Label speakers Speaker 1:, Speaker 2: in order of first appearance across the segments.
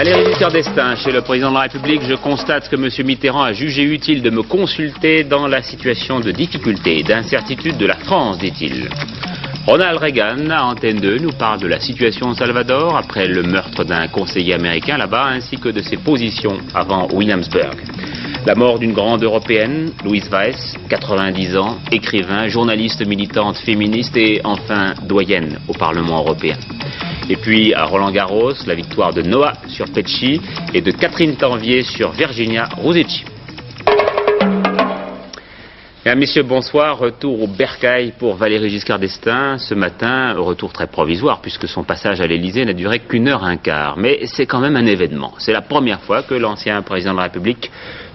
Speaker 1: Valéry Giscard d'Estaing, chez le président de la République, je constate que M. Mitterrand a jugé utile de me consulter dans la situation de difficulté et d'incertitude de la France, dit-il. Ronald Reagan, à Antenne 2, nous parle de la situation au Salvador après le meurtre d'un conseiller américain là-bas, ainsi que de ses positions avant Williamsburg. La mort d'une grande européenne, Louise Weiss, 90 ans, écrivain, journaliste militante féministe et enfin doyenne au Parlement européen. Et puis à Roland-Garros, la victoire de Noah sur Petchi et de Catherine Tanvier sur Virginia Ruzici. Mesdames, Messieurs, bonsoir. Retour au bercail pour Valéry Giscard d'Estaing. Ce matin, retour très provisoire puisque son passage à l'Élysée n'a duré qu'une heure et un quart. Mais c'est quand même un événement. C'est la première fois que l'ancien président de la République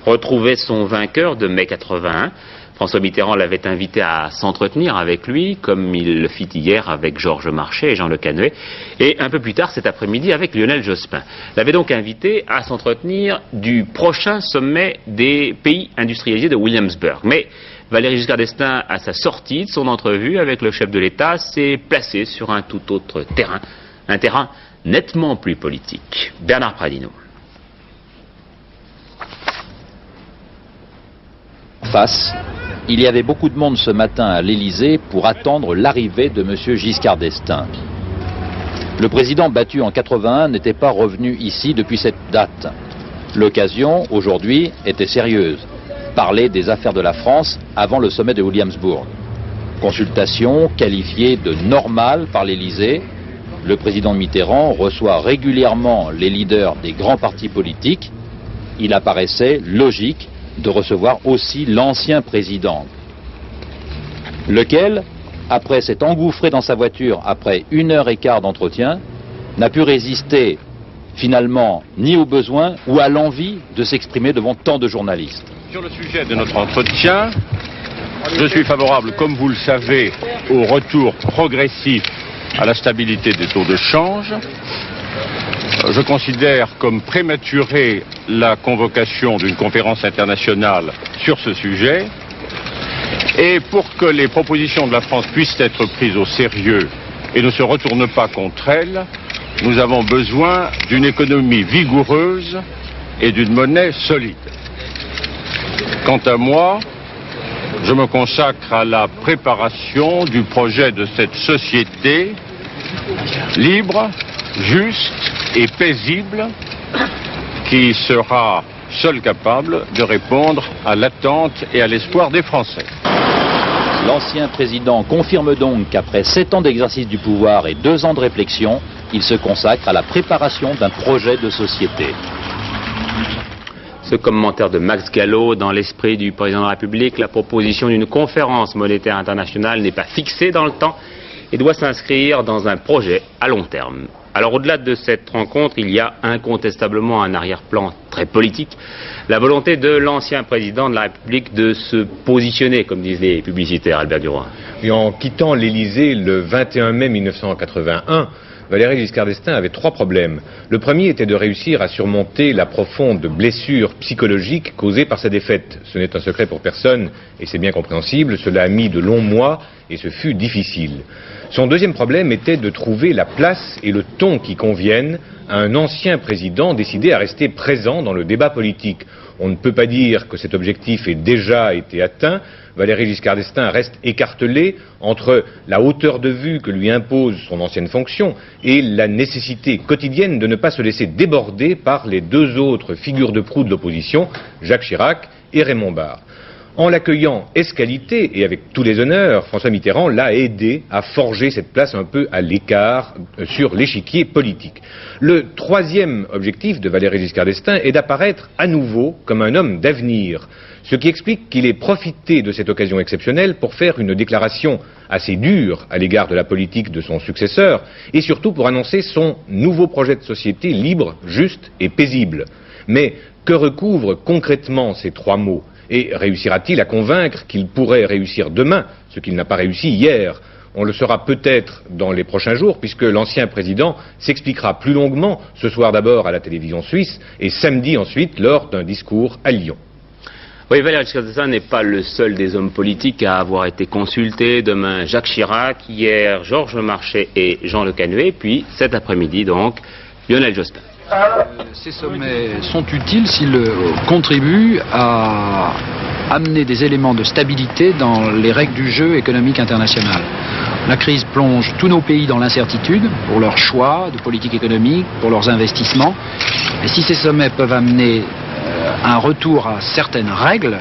Speaker 1: retrouvait son vainqueur de mai 81. François Mitterrand l'avait invité à s'entretenir avec lui, comme il le fit hier avec Georges Marchais et Jean Le Canuet, et un peu plus tard cet après-midi avec Lionel Jospin. L'avait donc invité à s'entretenir du prochain sommet des pays industrialisés de Williamsburg. Mais Valéry Giscard d'Estaing, à sa sortie de son entrevue avec le chef de l'État, s'est placé sur un tout autre terrain, un terrain nettement plus politique. Bernard Pradino.
Speaker 2: Il y avait beaucoup de monde ce matin à l'Élysée pour attendre l'arrivée de M. Giscard d'Estaing. Le président battu en 81 n'était pas revenu ici depuis cette date. L'occasion, aujourd'hui, était sérieuse. Parler des affaires de la France avant le sommet de Williamsburg. Consultation qualifiée de normale par l'Élysée. Le président Mitterrand reçoit régulièrement les leaders des grands partis politiques. Il apparaissait logique de recevoir aussi l'ancien président, lequel, après s'être engouffré dans sa voiture après 1h15 d'entretien, n'a pu résister finalement ni au besoin ou à l'envie de s'exprimer devant tant de journalistes.
Speaker 3: Sur le sujet de notre entretien, je suis favorable, comme vous le savez, au retour progressif à la stabilité des taux de change. Je considère comme prématurée la convocation d'une conférence internationale sur ce sujet. Et pour que les propositions de la France puissent être prises au sérieux et ne se retournent pas contre elles, nous avons besoin d'une économie vigoureuse et d'une monnaie solide. Quant à moi, je me consacre à la préparation du projet de cette société libre, juste et paisible qui sera seul capable de répondre à l'attente et à l'espoir des Français.
Speaker 2: L'ancien président confirme donc qu'après 7 ans d'exercice du pouvoir et 2 ans de réflexion, il se consacre à la préparation d'un projet de société.
Speaker 1: Ce commentaire de Max Gallo, dans l'esprit du président de la République, la proposition d'une conférence monétaire internationale n'est pas fixée dans le temps et doit s'inscrire dans un projet à long terme. Alors au-delà de cette rencontre, il y a incontestablement un arrière-plan très politique, la volonté de l'ancien président de la République de se positionner, comme disent les publicitaires, Albert Duroy.
Speaker 4: Et en quittant l'Élysée le 21 mai 1981, Valéry Giscard d'Estaing avait 3 problèmes. Le premier était de réussir à surmonter la profonde blessure psychologique causée par sa défaite. Ce n'est un secret pour personne et c'est bien compréhensible, cela a mis de longs mois et ce fut difficile. Son deuxième problème était de trouver la place et le ton qui conviennent à un ancien président décidé à rester présent dans le débat politique. On ne peut pas dire que cet objectif ait déjà été atteint. Valéry Giscard d'Estaing reste écartelé entre la hauteur de vue que lui impose son ancienne fonction et la nécessité quotidienne de ne pas se laisser déborder par les 2 autres figures de proue de l'opposition, Jacques Chirac et Raymond Barre. En l'accueillant ès-qualité et avec tous les honneurs, François Mitterrand l'a aidé à forger cette place un peu à l'écart sur l'échiquier politique. Le troisième objectif de Valéry Giscard d'Estaing est d'apparaître à nouveau comme un homme d'avenir, ce qui explique qu'il ait profité de cette occasion exceptionnelle pour faire une déclaration assez dure à l'égard de la politique de son successeur et surtout pour annoncer son nouveau projet de société libre, juste et paisible. Mais que recouvrent concrètement ces 3 mots ? Et réussira-t-il à convaincre qu'il pourrait réussir demain, ce qu'il n'a pas réussi hier? On le saura peut-être dans les prochains jours, puisque l'ancien président s'expliquera plus longuement, ce soir d'abord à la télévision suisse, et samedi ensuite lors d'un discours à Lyon.
Speaker 1: Oui, Valéry Giscard d'Estaing n'est pas le seul des hommes politiques à avoir été consulté. Demain, Jacques Chirac, hier, Georges Marchais et Jean Le Canuet, puis cet après-midi donc, Lionel Jospin.
Speaker 5: Ces sommets sont utiles s'ils contribuent à amener des éléments de stabilité dans les règles du jeu économique international. La crise plonge tous nos pays dans l'incertitude pour leurs choix de politique économique, pour leurs investissements. Et si ces sommets peuvent amener un retour à certaines règles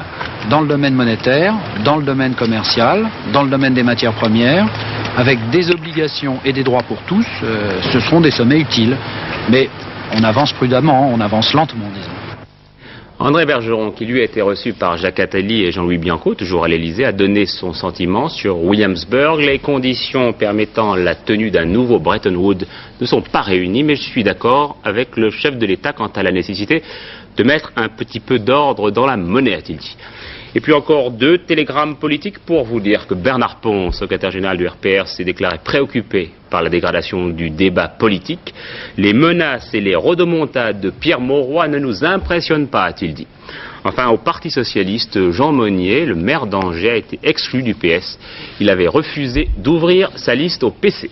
Speaker 5: dans le domaine monétaire, dans le domaine commercial, dans le domaine des matières premières, avec des obligations et des droits pour tous, ce seront des sommets utiles. Mais on avance prudemment, on avance lentement, disons.
Speaker 1: André Bergeron, qui lui a été reçu par Jacques Attali et Jean-Louis Bianco, toujours à l'Élysée, a donné son sentiment sur Williamsburg. Les conditions permettant la tenue d'un nouveau Bretton Woods ne sont pas réunies, mais je suis d'accord avec le chef de l'État quant à la nécessité de mettre un petit peu d'ordre dans la monnaie, a-t-il dit. Et puis encore 2 télégrammes politiques pour vous dire que Bernard Pons, secrétaire général du RPR, s'est déclaré préoccupé par la dégradation du débat politique. Les menaces et les rodomontades de Pierre Mauroy ne nous impressionnent pas, a-t-il dit. Enfin, au Parti socialiste, Jean Monnier, le maire d'Angers, a été exclu du PS. Il avait refusé d'ouvrir sa liste au PC.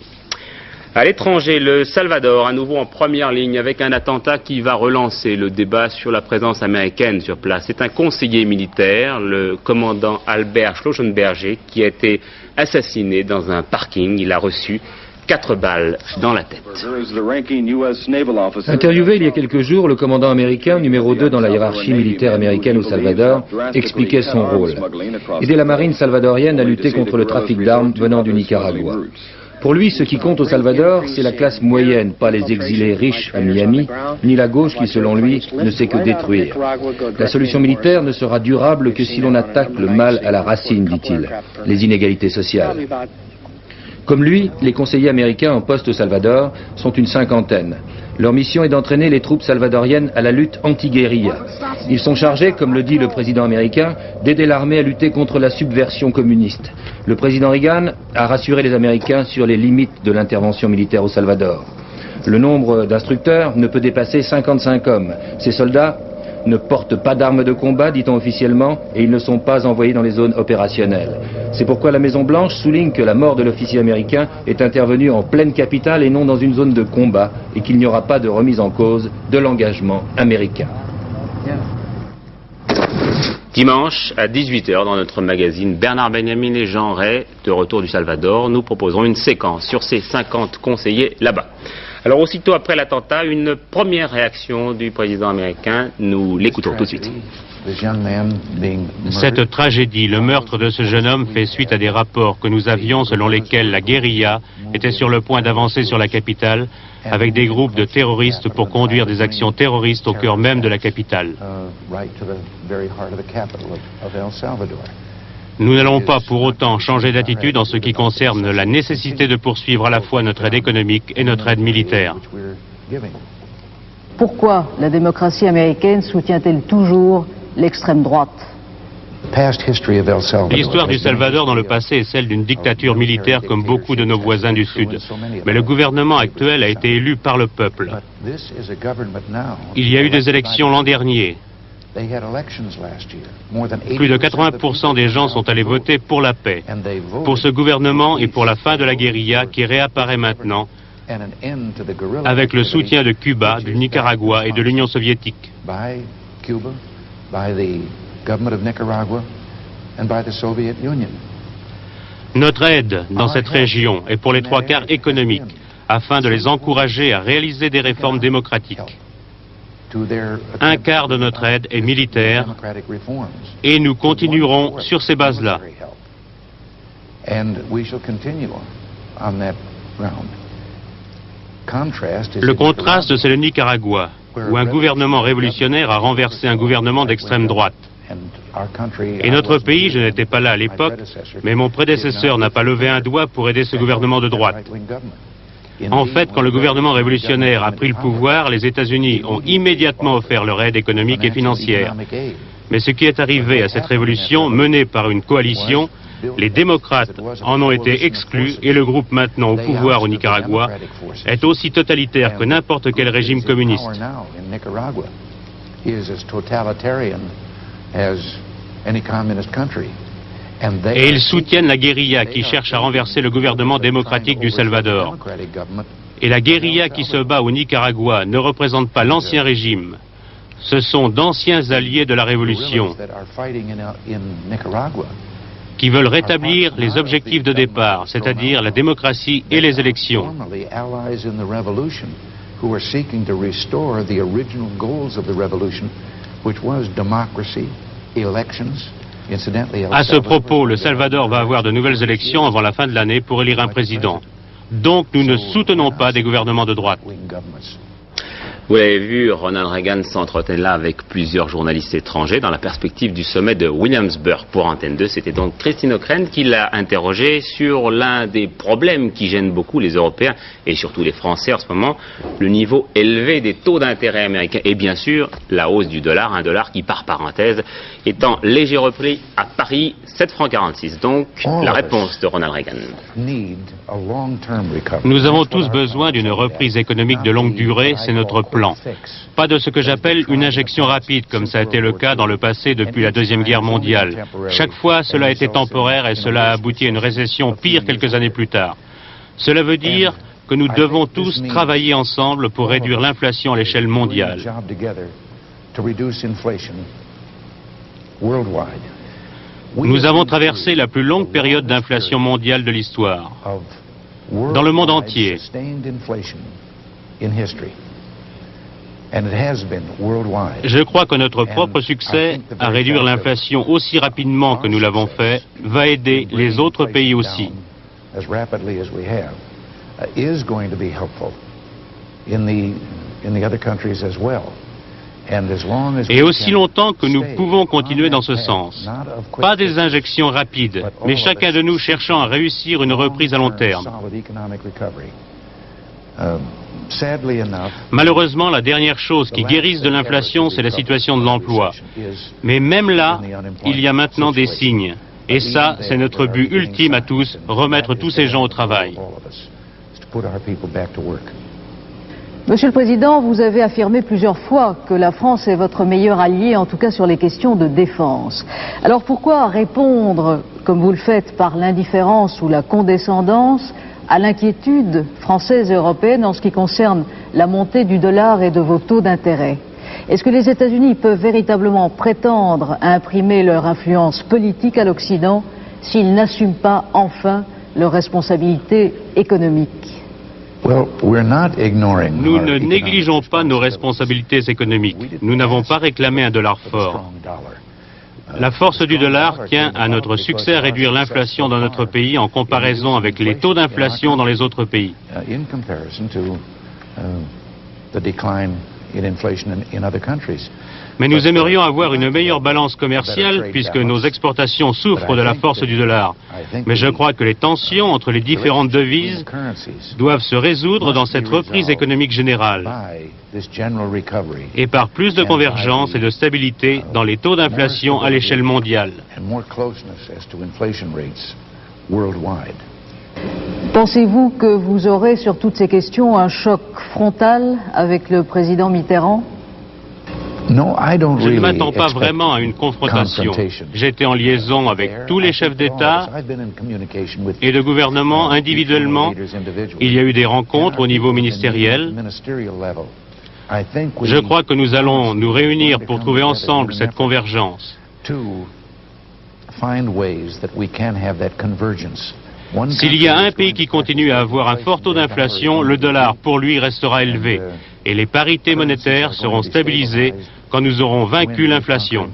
Speaker 1: À l'étranger, le Salvador, à nouveau en première ligne, avec un attentat qui va relancer le débat sur la présence américaine sur place. C'est un conseiller militaire, le commandant Albert Schlossenberger, qui a été assassiné dans un parking. Il a reçu 4 balles dans la tête.
Speaker 6: Interviewé il y a quelques jours, le commandant américain, numéro 2 dans la hiérarchie militaire américaine au Salvador, expliquait son rôle. Aider la marine salvadorienne à lutter contre le trafic d'armes venant du Nicaragua. Pour lui, ce qui compte au Salvador, c'est la classe moyenne, pas les exilés riches à Miami, ni la gauche qui, selon lui, ne sait que détruire. La solution militaire ne sera durable que si l'on attaque le mal à la racine, dit-il, les inégalités sociales. Comme lui, les conseillers américains en poste au Salvador sont une 50aine. Leur mission est d'entraîner les troupes salvadoriennes à la lutte anti-guérilla. Ils sont chargés, comme le dit le président américain, d'aider l'armée à lutter contre la subversion communiste. Le président Reagan a rassuré les Américains sur les limites de l'intervention militaire au Salvador. Le nombre d'instructeurs ne peut dépasser 55 hommes. Ces soldats ne portent pas d'armes de combat, dit-on officiellement, et ils ne sont pas envoyés dans les zones opérationnelles. C'est pourquoi la Maison-Blanche souligne que la mort de l'officier américain est intervenue en pleine capitale et non dans une zone de combat, et qu'il n'y aura pas de remise en cause de l'engagement américain.
Speaker 1: Dimanche, à 18h, dans notre magazine, Bernard Benjamin et Jean Ray, de retour du Salvador, nous proposerons une séquence sur ces 50 conseillers là-bas. Alors, aussitôt après l'attentat, une première réaction du président américain. Nous l'écoutons tout de suite.
Speaker 7: Cette tragédie, le meurtre de ce jeune homme fait suite à des rapports que nous avions selon lesquels la guérilla était sur le point d'avancer sur la capitale avec des groupes de terroristes pour conduire des actions terroristes au cœur même de la capitale. Nous n'allons pas pour autant changer d'attitude en ce qui concerne la nécessité de poursuivre à la fois notre aide économique et notre aide militaire.
Speaker 8: Pourquoi la démocratie américaine soutient-elle toujours l'extrême droite?
Speaker 7: L'histoire du Salvador dans le passé est celle d'une dictature militaire comme beaucoup de nos voisins du Sud. Mais le gouvernement actuel a été élu par le peuple. Il y a eu des élections l'an dernier. Plus de 80% des gens sont allés voter pour la paix, pour ce gouvernement et pour la fin de la guérilla qui réapparaît maintenant avec le soutien de Cuba, du Nicaragua et de l'Union soviétique. Notre aide dans cette région est pour les 3/4 économique, afin de les encourager à réaliser des réformes démocratiques. 1/4 de notre aide est militaire et nous continuerons sur ces bases-là. Le contraste, c'est le Nicaragua, où un gouvernement révolutionnaire a renversé un gouvernement d'extrême droite. Et notre pays, je n'étais pas là à l'époque, mais mon prédécesseur n'a pas levé un doigt pour aider ce gouvernement de droite. En fait, quand le gouvernement révolutionnaire a pris le pouvoir, les États-Unis ont immédiatement offert leur aide économique et financière. Mais ce qui est arrivé à cette révolution, menée par une coalition, les démocrates en ont été exclus et le groupe maintenant au pouvoir au Nicaragua est aussi totalitaire que n'importe quel régime communiste. Et ils soutiennent la guérilla qui cherche à renverser le gouvernement démocratique du Salvador. Et la guérilla qui se bat au Nicaragua ne représente pas l'ancien régime. Ce sont d'anciens alliés de la révolution qui veulent rétablir les objectifs de départ, c'est-à-dire la démocratie et les élections. À ce propos, le Salvador va avoir de nouvelles élections avant la fin de l'année pour élire un président. Donc nous ne soutenons pas des gouvernements de droite.
Speaker 1: Vous l'avez vu, Ronald Reagan s'entretenait là avec plusieurs journalistes étrangers dans la perspective du sommet de Williamsburg pour Antenne 2. C'était donc Christine Ockrent qui l'a interrogé sur l'un des problèmes qui gênent beaucoup les Européens et surtout les Français en ce moment, le niveau élevé des taux d'intérêt américains et bien sûr la hausse du dollar, un dollar qui par parenthèse est en léger repli à Paris, 7,46 francs. Donc la réponse de Ronald Reagan.
Speaker 7: Nous avons tous besoin d'une reprise économique de longue durée, c'est notre plan. Pas de ce que j'appelle une injection rapide, comme ça a été le cas dans le passé depuis la Deuxième Guerre mondiale. Chaque fois, cela a été temporaire et cela a abouti à une récession pire quelques années plus tard. Cela veut dire que nous devons tous travailler ensemble pour réduire l'inflation à l'échelle mondiale. Nous avons traversé la plus longue période d'inflation mondiale de l'histoire, dans le monde entier. Je crois que notre propre succès à réduire l'inflation aussi rapidement que nous l'avons fait va aider les autres pays aussi. Et aussi longtemps que nous pouvons continuer dans ce sens. Pas des injections rapides, mais chacun de nous cherchant à réussir une reprise à long terme. Malheureusement, la dernière chose qui guérisse de l'inflation, c'est la situation de l'emploi. Mais même là, il y a maintenant des signes. Et ça, c'est notre but ultime à tous, remettre tous ces gens au travail.
Speaker 8: Monsieur le Président, vous avez affirmé plusieurs fois que la France est votre meilleur allié, en tout cas sur les questions de défense. Alors pourquoi répondre, comme vous le faites, par l'indifférence ou la condescendance à l'inquiétude française et européenne en ce qui concerne la montée du dollar et de vos taux d'intérêt? Est-ce que les États-Unis peuvent véritablement prétendre à imprimer leur influence politique à l'Occident s'ils n'assument pas enfin leurs responsabilités économiques?
Speaker 7: Nous ne négligeons pas nos responsabilités économiques. Nous n'avons pas réclamé un dollar fort. La force du dollar tient à notre succès à réduire l'inflation dans notre pays en comparaison avec les taux d'inflation dans les autres pays. Mais nous aimerions avoir une meilleure balance commerciale puisque nos exportations souffrent de la force du dollar. Mais je crois que les tensions entre les différentes devises doivent se résoudre dans cette reprise économique générale et par plus de convergence et de stabilité dans les taux d'inflation à l'échelle mondiale.
Speaker 8: Pensez-vous que vous aurez sur toutes ces questions un choc frontal avec le président Mitterrand?
Speaker 7: Je ne m'attends pas vraiment à une confrontation. J'étais en liaison avec tous les chefs d'État et de gouvernement individuellement. Il y a eu des rencontres au niveau ministériel. Je crois que nous allons nous réunir pour trouver ensemble cette convergence. S'il y a un pays qui continue à avoir un fort taux d'inflation, le dollar pour lui restera élevé et les parités monétaires seront stabilisées quand nous aurons vaincu l'inflation.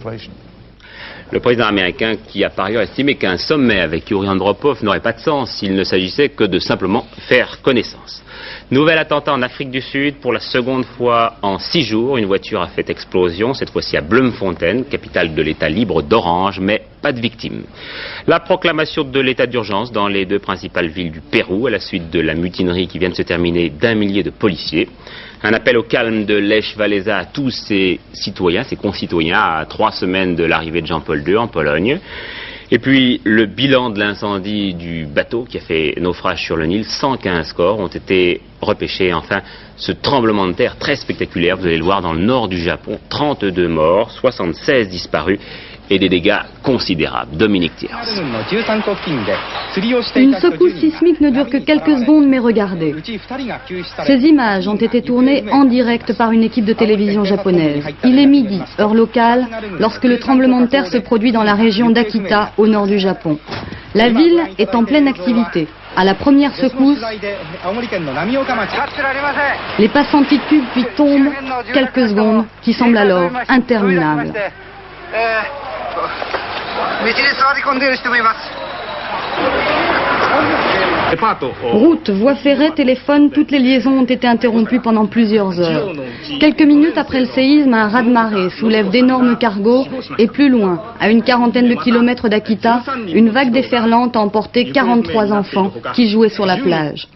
Speaker 1: Le président américain qui a par ailleurs estimé qu'un sommet avec Yuri Andropov n'aurait pas de sens s'il ne s'agissait que de simplement faire connaissance. Nouvel attentat en Afrique du Sud pour la seconde fois en 6 jours. Une voiture a fait explosion, cette fois-ci à Bloemfontein, capitale de l'État libre d'Orange, mais pas de victimes. La proclamation de l'état d'urgence dans les 2 principales villes du Pérou à la suite de la mutinerie qui vient de se terminer d'1 millier de policiers. Un appel au calme de Lech Walesa à tous ses citoyens, ses concitoyens, à 3 semaines de l'arrivée de Jean-Paul II en Pologne. Et puis le bilan de l'incendie du bateau qui a fait naufrage sur le Nil, 115 corps ont été repêchés. Enfin, ce tremblement de terre très spectaculaire, vous allez le voir dans le nord du Japon, 32 morts, 76 disparus et des dégâts considérables. Dominique Thiers.
Speaker 9: Une secousse sismique ne dure que quelques secondes, mais regardez. Ces images ont été tournées en direct par une équipe de télévision japonaise. Il est midi, heure locale, lorsque le tremblement de terre se produit dans la région d'Akita, au nord du Japon. La ville est en pleine activité. À la première secousse, les passants tiquent puis tombent quelques secondes qui semblent alors interminables. Routes, voies ferrées, téléphones, toutes les liaisons ont été interrompues pendant plusieurs heures. Quelques minutes après le séisme, un raz-de-marée soulève d'énormes cargos et plus loin, à une quarantaine de kilomètres d'Akita, une vague déferlante a emporté 43 enfants qui jouaient sur la plage.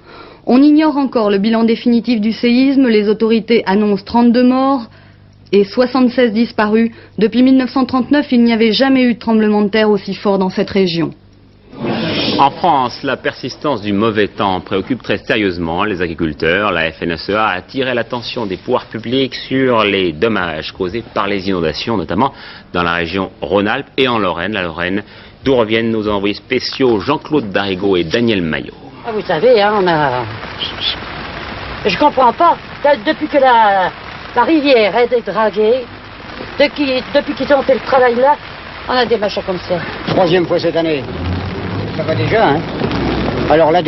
Speaker 9: On ignore encore le bilan définitif du séisme, les autorités annoncent 32 morts et 76 disparus. Depuis 1939, il n'y avait jamais eu de tremblement de terre aussi fort dans cette région.
Speaker 1: En France, la persistance du mauvais temps préoccupe très sérieusement les agriculteurs. La FNSEA a attiré l'attention des pouvoirs publics sur les dommages causés par les inondations, notamment dans la région Rhône-Alpes et en Lorraine, la Lorraine, d'où reviennent nos envoyés spéciaux Jean-Claude Darigo et Daniel Maillot.
Speaker 10: Ah, vous savez, hein, je comprends pas. Depuis que la rivière a été draguée, depuis qu'ils ont fait le travail là, on a des machins comme ça.
Speaker 11: Troisième fois cette année. Ça va déjà, hein. Alors la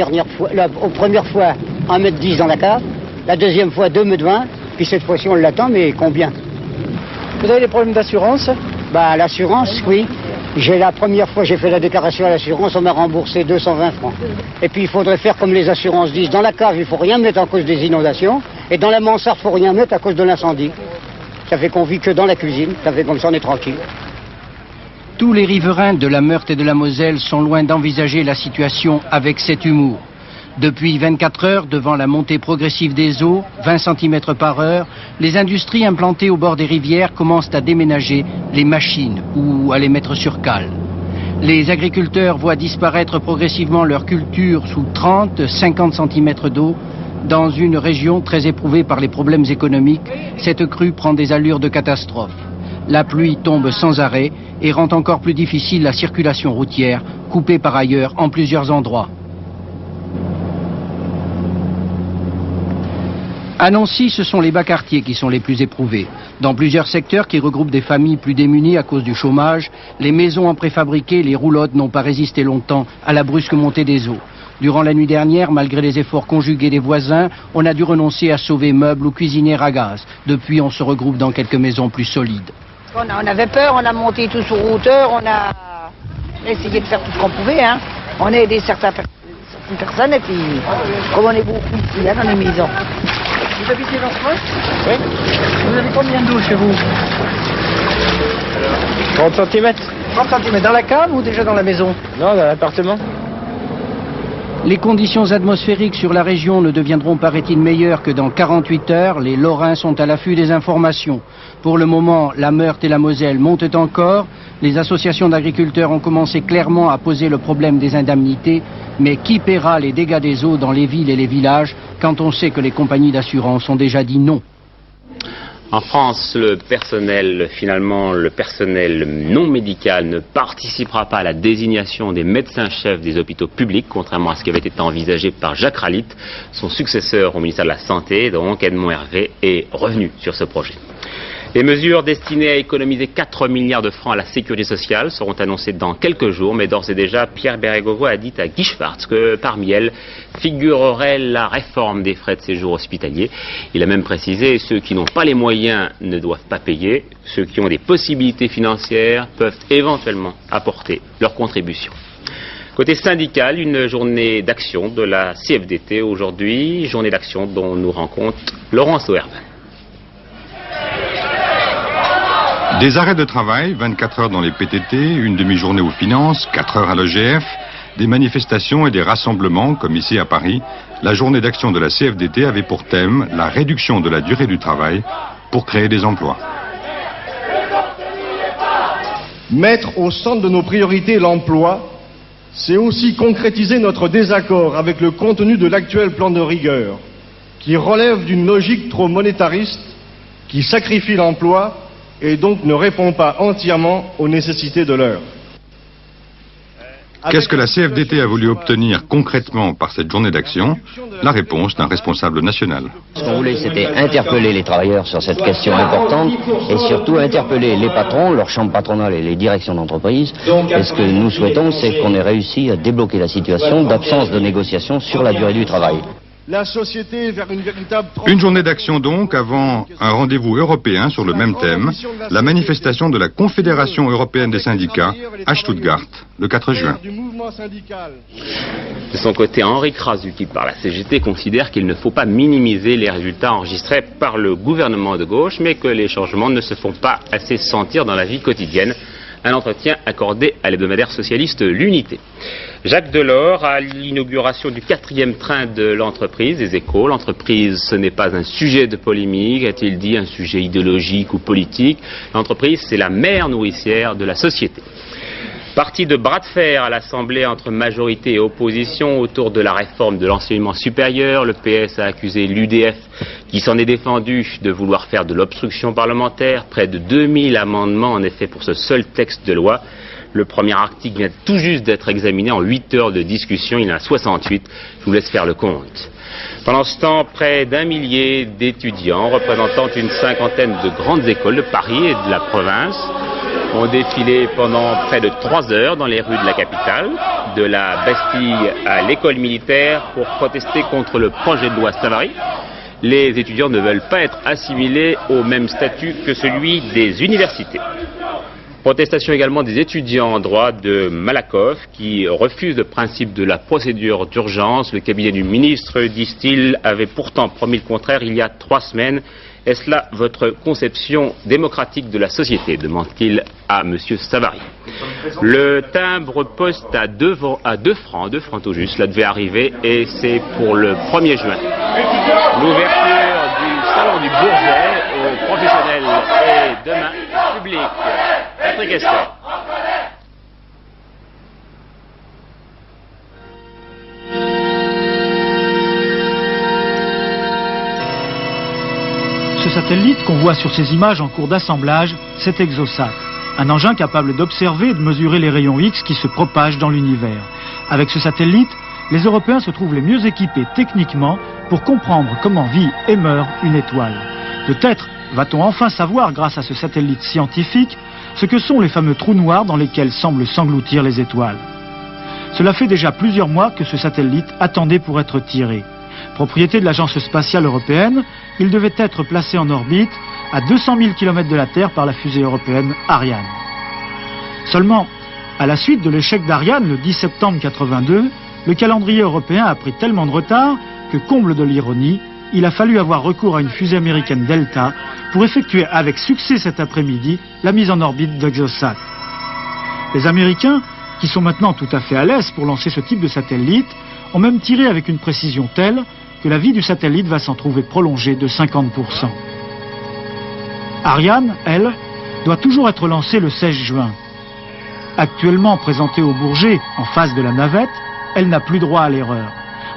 Speaker 11: première fois, 1,10 m dans la cave, la deuxième fois 2,20 m, puis cette fois-ci on l'attend, mais combien?
Speaker 12: Vous avez des problèmes d'assurance?
Speaker 11: Bah l'assurance, oui. La première fois j'ai fait la déclaration à l'assurance, on m'a remboursé 220 francs. Et puis il faudrait faire comme les assurances disent, dans la cave il faut rien mettre à cause des inondations, et dans la mansarde il faut rien mettre à cause de l'incendie. Ça fait qu'on vit que dans la cuisine, ça fait comme ça on est tranquille.
Speaker 12: Tous les riverains de la Meurthe et de la Moselle sont loin d'envisager la situation avec cet humour. Depuis 24 heures, devant la montée progressive des eaux, 20 cm par heure, les industries implantées au bord des rivières commencent à déménager les machines ou à les mettre sur cale. Les agriculteurs voient disparaître progressivement leurs cultures sous 30-50 cm d'eau. Dans une région très éprouvée par les problèmes économiques, cette crue prend des allures de catastrophe. La pluie tombe sans arrêt et rend encore plus difficile la circulation routière, coupée par ailleurs en plusieurs endroits. À Nancy, ce sont les bas quartiers qui sont les plus éprouvés. Dans plusieurs secteurs qui regroupent des familles plus démunies à cause du chômage, les maisons en préfabriqué, les roulottes n'ont pas résisté longtemps à la brusque montée des eaux. Durant la nuit dernière, malgré les efforts conjugués des voisins, on a dû renoncer à sauver meubles ou cuisinières à gaz. Depuis, on se regroupe dans quelques maisons plus solides.
Speaker 10: On avait peur, on a monté tout sur hauteur, on a essayé de faire tout ce qu'on pouvait. Hein. On a aidé certaines personnes et puis, comme on est beaucoup ici, hein, dans les maisons.
Speaker 12: Vous habitez dans ce coin? Oui. Vous avez combien d'eau chez vous?
Speaker 13: 30 cm.
Speaker 12: 30 cm dans la cave ou déjà dans la maison?
Speaker 13: Non, dans l'appartement.
Speaker 12: Les conditions atmosphériques sur la région ne deviendront, paraît-il, meilleures que dans 48 heures. Les Lorrains sont à l'affût des informations. Pour le moment, la Meurthe et la Moselle montent encore. Les associations d'agriculteurs ont commencé clairement à poser le problème des indemnités. Mais qui paiera les dégâts des eaux dans les villes et les villages quand on sait que les compagnies d'assurance ont déjà dit non?
Speaker 1: En France, le personnel non médical ne participera pas à la désignation des médecins-chefs des hôpitaux publics, contrairement à ce qui avait été envisagé par Jacques Ralit, son successeur au ministère de la Santé. Donc Edmond Hervé est revenu sur ce projet. Les mesures destinées à économiser 4 milliards de francs à la sécurité sociale seront annoncées dans quelques jours, mais d'ores et déjà, Pierre Bérégovoy a dit à Guy Schwartz que parmi elles figurerait la réforme des frais de séjour hospitaliers. Il a même précisé ceux qui n'ont pas les moyens ne doivent pas payer, ceux qui ont des possibilités financières peuvent éventuellement apporter leur contribution. Côté syndical, une journée d'action de la CFDT aujourd'hui, journée d'action dont nous rend compte Laurence Auervin.
Speaker 14: Des arrêts de travail, 24 heures dans les PTT, une demi-journée aux finances, 4 heures à l'EGF, des manifestations et des rassemblements, comme ici à Paris. La journée d'action de la CFDT avait pour thème la réduction de la durée du travail pour créer des emplois.
Speaker 15: Mettre au centre de nos priorités l'emploi, c'est aussi concrétiser notre désaccord avec le contenu de l'actuel plan de rigueur, qui relève d'une logique trop monétariste, qui sacrifie l'emploi et donc ne répond pas entièrement aux nécessités de l'heure.
Speaker 14: Qu'est-ce que la CFDT a voulu obtenir concrètement par cette journée d'action? La réponse d'un responsable national.
Speaker 16: Ce qu'on voulait, c'était interpeller les travailleurs sur cette question importante et surtout interpeller les patrons, leurs chambres patronales et les directions d'entreprise. Et ce que nous souhaitons, c'est qu'on ait réussi à débloquer la situation d'absence de négociation sur la durée du travail.
Speaker 15: La société vers une véritable...
Speaker 14: Une journée d'action donc avant un rendez-vous européen sur le même thème, la manifestation de la Confédération européenne des syndicats à Stuttgart le 4 juin.
Speaker 1: De son côté, Henri Krasuki par la CGT considère qu'il ne faut pas minimiser les résultats enregistrés par le gouvernement de gauche, mais que les changements ne se font pas assez sentir dans la vie quotidienne. Un entretien accordé à l'hebdomadaire socialiste L'Unité. Jacques Delors, à l'inauguration du 4e train de l'entreprise, des Échos. L'entreprise, ce n'est pas un sujet de polémique, a-t-il dit, un sujet idéologique ou politique. L'entreprise, c'est la mère nourricière de la société. Partie de bras de fer à l'Assemblée entre majorité et opposition autour de la réforme de l'enseignement supérieur. Le PS a accusé l'UDF, qui s'en est défendu, de vouloir faire de l'obstruction parlementaire. Près de 2000 amendements en effet pour ce seul texte de loi. Le premier article vient tout juste d'être examiné en 8 heures de discussion. Il y en a 68. Je vous laisse faire le compte. Pendant ce temps, près d'1 millier d'étudiants représentant une cinquantaine de grandes écoles de Paris et de la province ont défilé pendant près de 3 heures dans les rues de la capitale, de la Bastille à l'école militaire, pour protester contre le projet de loi Savary. Les étudiants ne veulent pas être assimilés au même statut que celui des universités. Protestation également des étudiants en droit de Malakoff qui refusent le principe de la procédure d'urgence. Le cabinet du ministre, disent-ils, avait pourtant promis le contraire il y a 3 semaines. Est-ce là votre conception démocratique de la société, demande-t-il à M. Savary. Le timbre-poste à 2 francs tout juste, cela devait arriver et c'est pour le 1er juin. L'ouverture du salon du Bourget aux professionnels et demain public. Patrick Esther.
Speaker 17: Ce satellite qu'on voit sur ces images en cours d'assemblage, c'est Exosat, un engin capable d'observer et de mesurer les rayons X qui se propagent dans l'univers. Avec ce satellite, les Européens se trouvent les mieux équipés techniquement pour comprendre comment vit et meurt une étoile. Peut-être va-t-on enfin savoir, grâce à ce satellite scientifique, ce que sont les fameux trous noirs dans lesquels semblent s'engloutir les étoiles. Cela fait déjà plusieurs mois que ce satellite attendait pour être tiré. Propriété de l'Agence spatiale européenne, il devait être placé en orbite à 200 000 km de la Terre par la fusée européenne Ariane. Seulement, à la suite de l'échec d'Ariane le 10 septembre 82, le calendrier européen a pris tellement de retard que, comble de l'ironie, il a fallu avoir recours à une fusée américaine Delta pour effectuer avec succès cet après-midi la mise en orbite d'Exosat. Les Américains, qui sont maintenant tout à fait à l'aise pour lancer ce type de satellite, ont même tiré avec une précision telle que la vie du satellite va s'en trouver prolongée de 50%. Ariane, elle, doit toujours être lancée le 16 juin. Actuellement présentée au Bourget en face de la navette, elle n'a plus droit à l'erreur.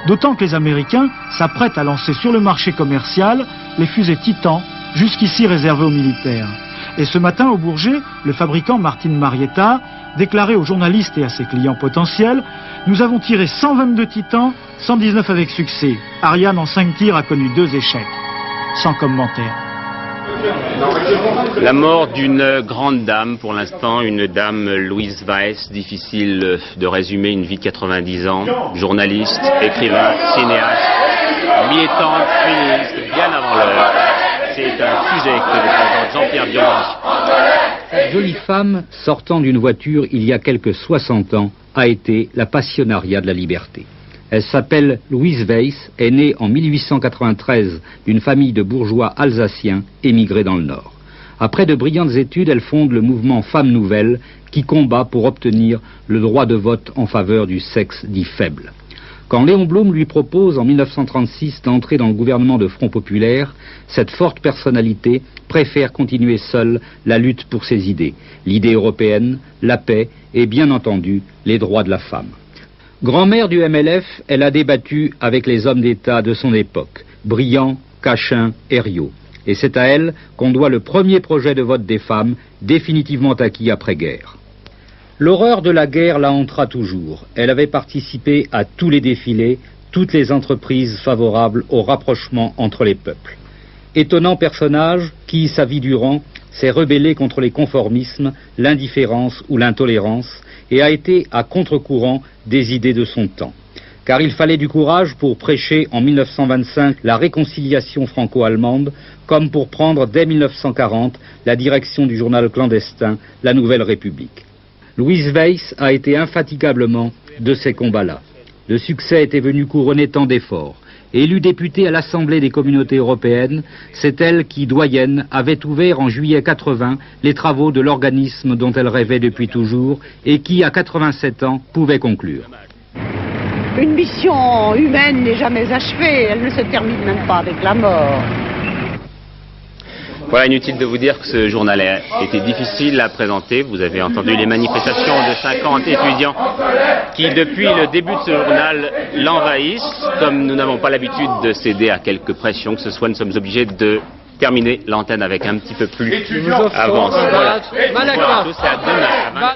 Speaker 17: D'autant que les Américains s'apprêtent à lancer sur le marché commercial les fusées Titan, jusqu'ici réservées aux militaires. Et ce matin au Bourget, le fabricant Martin Marietta déclarait aux journalistes et à ses clients potentiels: nous avons tiré 122 Titans, 119 avec succès. Ariane en 5 tirs a connu 2 échecs. Sans commentaire.
Speaker 1: La mort d'une grande dame, pour l'instant, une dame Louise Weiss, difficile de résumer une vie de 90 ans, journaliste, écrivain, cinéaste, militante, féministe, bien avant l'heure. C'est un sujet que nous présente Jean-Pierre Bianchi.
Speaker 18: Cette jolie femme, sortant d'une voiture il y a quelques 60 ans, a été la passionnariat de la liberté. Elle s'appelle Louise Weiss, est née en 1893 d'une famille de bourgeois alsaciens émigrés dans le Nord. Après de brillantes études, elle fonde le mouvement Femmes Nouvelles qui combat pour obtenir le droit de vote en faveur du sexe dit faible. Quand Léon Blum lui propose en 1936 d'entrer dans le gouvernement de Front Populaire, cette forte personnalité préfère continuer seule la lutte pour ses idées, l'idée européenne, la paix et bien entendu les droits de la femme. Grand-mère du MLF, elle a débattu avec les hommes d'État de son époque, Briand, Cachin, Herriot. Et c'est à elle qu'on doit le premier projet de vote des femmes, définitivement acquis après-guerre. L'horreur de la guerre la hantera toujours. Elle avait participé à tous les défilés, toutes les entreprises favorables au rapprochement entre les peuples. Étonnant personnage qui, sa vie durant, s'est rebellé contre les conformismes, l'indifférence ou l'intolérance et a été à contre-courant des idées de son temps. Car il fallait du courage pour prêcher en 1925 la réconciliation franco-allemande, comme pour prendre dès 1940 la direction du journal clandestin La Nouvelle République. Louise Weiss a été infatigablement de ces combats-là. Le succès était venu couronner tant d'efforts. Élue députée à l'Assemblée des communautés européennes, c'est elle qui, doyenne, avait ouvert en juillet 80 les travaux de l'organisme dont elle rêvait depuis toujours et qui, à 87 ans, pouvait conclure.
Speaker 10: Une mission humaine n'est jamais achevée, elle ne se termine même pas avec la mort.
Speaker 1: Voilà, inutile de vous dire que ce journal a été difficile à présenter. Vous avez entendu les manifestations de 50 étudiants qui, depuis le début de ce journal, l'envahissent. Comme nous n'avons pas l'habitude de céder à quelques pressions que ce soit, nous sommes obligés de terminer l'antenne avec un petit peu plus d'avance. Voilà. Bonsoir à tous et à demain.